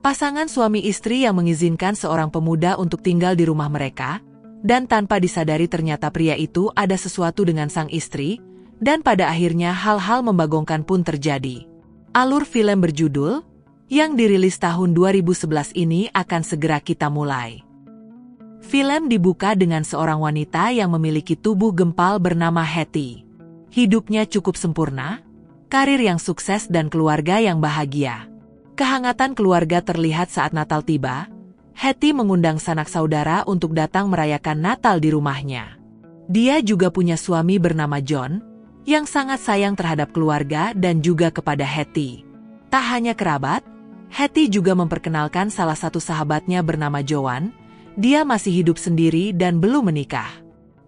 Pasangan suami istri yang mengizinkan seorang pemuda untuk tinggal di rumah mereka, dan tanpa disadari ternyata pria itu ada sesuatu dengan sang istri, dan pada akhirnya hal-hal membagongkan pun terjadi. Alur film berjudul, yang dirilis tahun 2011 ini akan segera kita mulai. Film dibuka dengan seorang wanita yang memiliki tubuh gempal bernama Hetty. Hidupnya cukup sempurna, karir yang sukses dan keluarga yang bahagia. Kehangatan keluarga terlihat saat Natal tiba. Hetty mengundang sanak saudara untuk datang merayakan Natal di rumahnya. Dia juga punya suami bernama John, yang sangat sayang terhadap keluarga dan juga kepada Hetty. Tak hanya kerabat, Hetty juga memperkenalkan salah satu sahabatnya bernama Joan. Dia masih hidup sendiri dan belum menikah.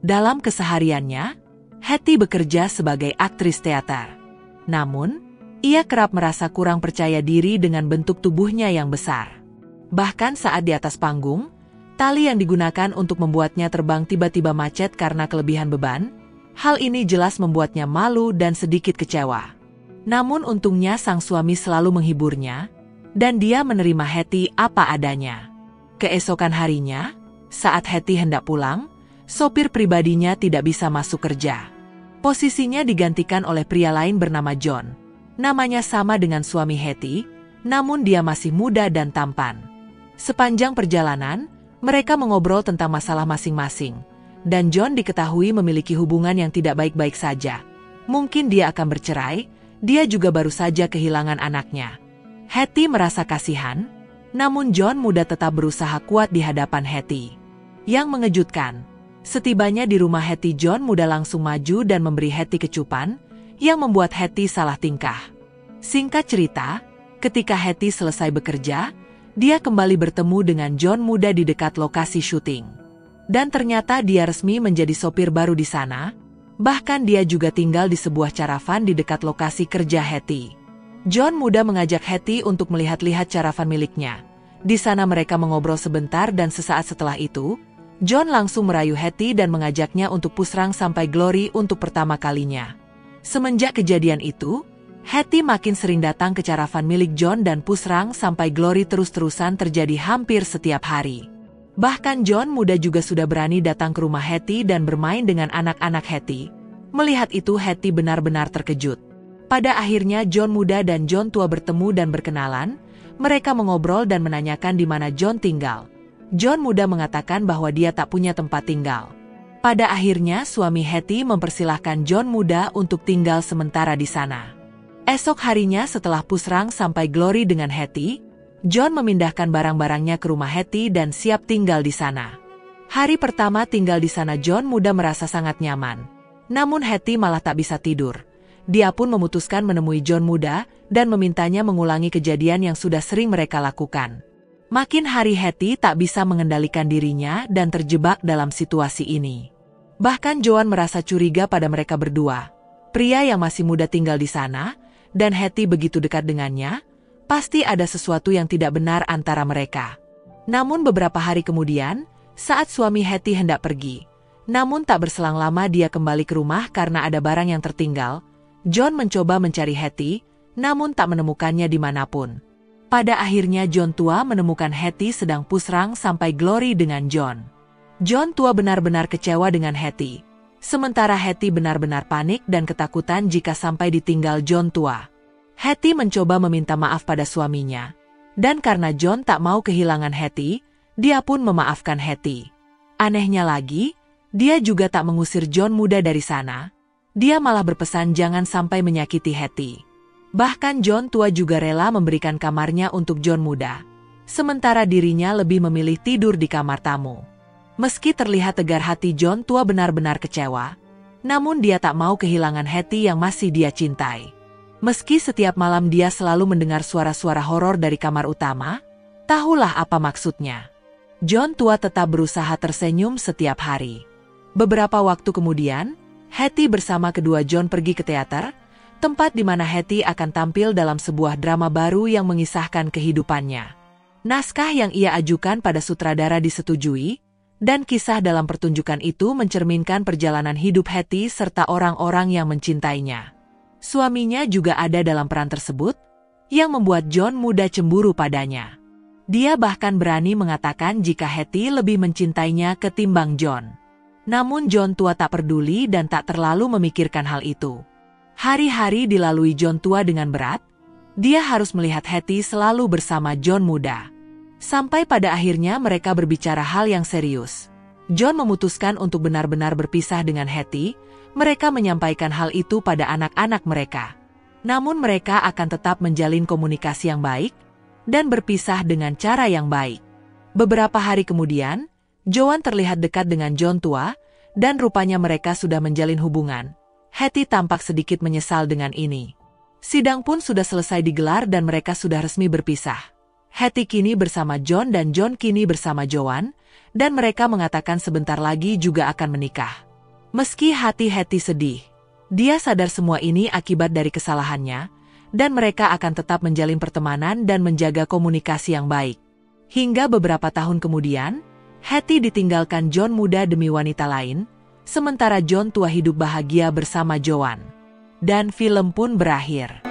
Dalam kesehariannya, Hetty bekerja sebagai aktris teater. Namun, ia kerap merasa kurang percaya diri dengan bentuk tubuhnya yang besar. Bahkan saat di atas panggung, tali yang digunakan untuk membuatnya terbang tiba-tiba macet karena kelebihan beban. Hal ini jelas membuatnya malu dan sedikit kecewa. Namun untungnya sang suami selalu menghiburnya, dan dia menerima Hetty apa adanya. Keesokan harinya, saat Hetty hendak pulang, sopir pribadinya tidak bisa masuk kerja. Posisinya digantikan oleh pria lain bernama John. Namanya sama dengan suami Hetty, namun dia masih muda dan tampan. Sepanjang perjalanan, mereka mengobrol tentang masalah masing-masing, dan John diketahui memiliki hubungan yang tidak baik-baik saja. Mungkin dia akan bercerai, dia juga baru saja kehilangan anaknya. Hetty merasa kasihan, namun John muda tetap berusaha kuat di hadapan Hetty. Yang mengejutkan, setibanya di rumah Hetty, John muda langsung maju dan memberi Hetty kecupan, yang membuat Hetty salah tingkah. Singkat cerita, ketika Hetty selesai bekerja, dia kembali bertemu dengan John muda di dekat lokasi syuting. Dan ternyata dia resmi menjadi sopir baru di sana, bahkan dia juga tinggal di sebuah caravan di dekat lokasi kerja Hetty. John muda mengajak Hetty untuk melihat-lihat caravan miliknya. Di sana mereka mengobrol sebentar dan sesaat setelah itu, John langsung merayu Hetty dan mengajaknya untuk pusrang sampai Glory untuk pertama kalinya. Semenjak kejadian itu, Hetty makin sering datang ke caravan milik John dan pusrang sampai Glory terus-terusan terjadi hampir setiap hari. Bahkan John muda juga sudah berani datang ke rumah Hetty dan bermain dengan anak-anak Hetty. Melihat itu Hetty benar-benar terkejut. Pada akhirnya John muda dan John tua bertemu dan berkenalan. Mereka mengobrol dan menanyakan di mana John tinggal. John muda mengatakan bahwa dia tak punya tempat tinggal. Pada akhirnya suami Hetty mempersilahkan John muda untuk tinggal sementara di sana. Esok harinya setelah pusrang sampai Glory dengan Hetty, John memindahkan barang-barangnya ke rumah Hetty dan siap tinggal di sana. Hari pertama tinggal di sana John muda merasa sangat nyaman. Namun Hetty malah tak bisa tidur. Dia pun memutuskan menemui John muda dan memintanya mengulangi kejadian yang sudah sering mereka lakukan. Makin hari Hetty tak bisa mengendalikan dirinya dan terjebak dalam situasi ini. Bahkan Joan merasa curiga pada mereka berdua. Pria yang masih muda tinggal di sana, dan Hetty begitu dekat dengannya, pasti ada sesuatu yang tidak benar antara mereka. Namun beberapa hari kemudian, saat suami Hetty hendak pergi, namun tak berselang lama dia kembali ke rumah karena ada barang yang tertinggal. John mencoba mencari Hetty, namun tak menemukannya dimanapun. Pada akhirnya John tua menemukan Hetty sedang pusrang sampai Glory dengan John. John tua benar-benar kecewa dengan Hetty. Sementara Hetty benar-benar panik dan ketakutan jika sampai ditinggal John tua. Hetty mencoba meminta maaf pada suaminya. Dan karena John tak mau kehilangan Hetty, dia pun memaafkan Hetty. Anehnya lagi, dia juga tak mengusir John muda dari sana. Dia malah berpesan jangan sampai menyakiti Hetty. Bahkan John tua juga rela memberikan kamarnya untuk John muda. Sementara dirinya lebih memilih tidur di kamar tamu. Meski terlihat tegar hati John tua benar-benar kecewa, namun dia tak mau kehilangan Hetty yang masih dia cintai. Meski setiap malam dia selalu mendengar suara-suara horor dari kamar utama, tahulah apa maksudnya. John tua tetap berusaha tersenyum setiap hari. Beberapa waktu kemudian, Hetty bersama kedua John pergi ke teater, tempat di mana Hetty akan tampil dalam sebuah drama baru yang mengisahkan kehidupannya. Naskah yang ia ajukan pada sutradara disetujui, dan kisah dalam pertunjukan itu mencerminkan perjalanan hidup Hetty serta orang-orang yang mencintainya. Suaminya juga ada dalam peran tersebut, yang membuat John muda cemburu padanya. Dia bahkan berani mengatakan jika Hetty lebih mencintainya ketimbang John. Namun John tua tak peduli dan tak terlalu memikirkan hal itu. Hari-hari dilalui John tua dengan berat. Dia harus melihat Hetty selalu bersama John muda. Sampai pada akhirnya mereka berbicara hal yang serius. John memutuskan untuk benar-benar berpisah dengan Hetty. Mereka menyampaikan hal itu pada anak-anak mereka. Namun mereka akan tetap menjalin komunikasi yang baik dan berpisah dengan cara yang baik. Beberapa hari kemudian, Joan terlihat dekat dengan John tua, dan rupanya mereka sudah menjalin hubungan. Hetty tampak sedikit menyesal dengan ini. Sidang pun sudah selesai digelar dan mereka sudah resmi berpisah. Hetty kini bersama John dan John kini bersama Joan, dan mereka mengatakan sebentar lagi juga akan menikah. Meski hati Hetty sedih, dia sadar semua ini akibat dari kesalahannya, dan mereka akan tetap menjalin pertemanan dan menjaga komunikasi yang baik. Hingga beberapa tahun kemudian, Hetty ditinggalkan John muda demi wanita lain, sementara John tua hidup bahagia bersama Joan. Dan film pun berakhir.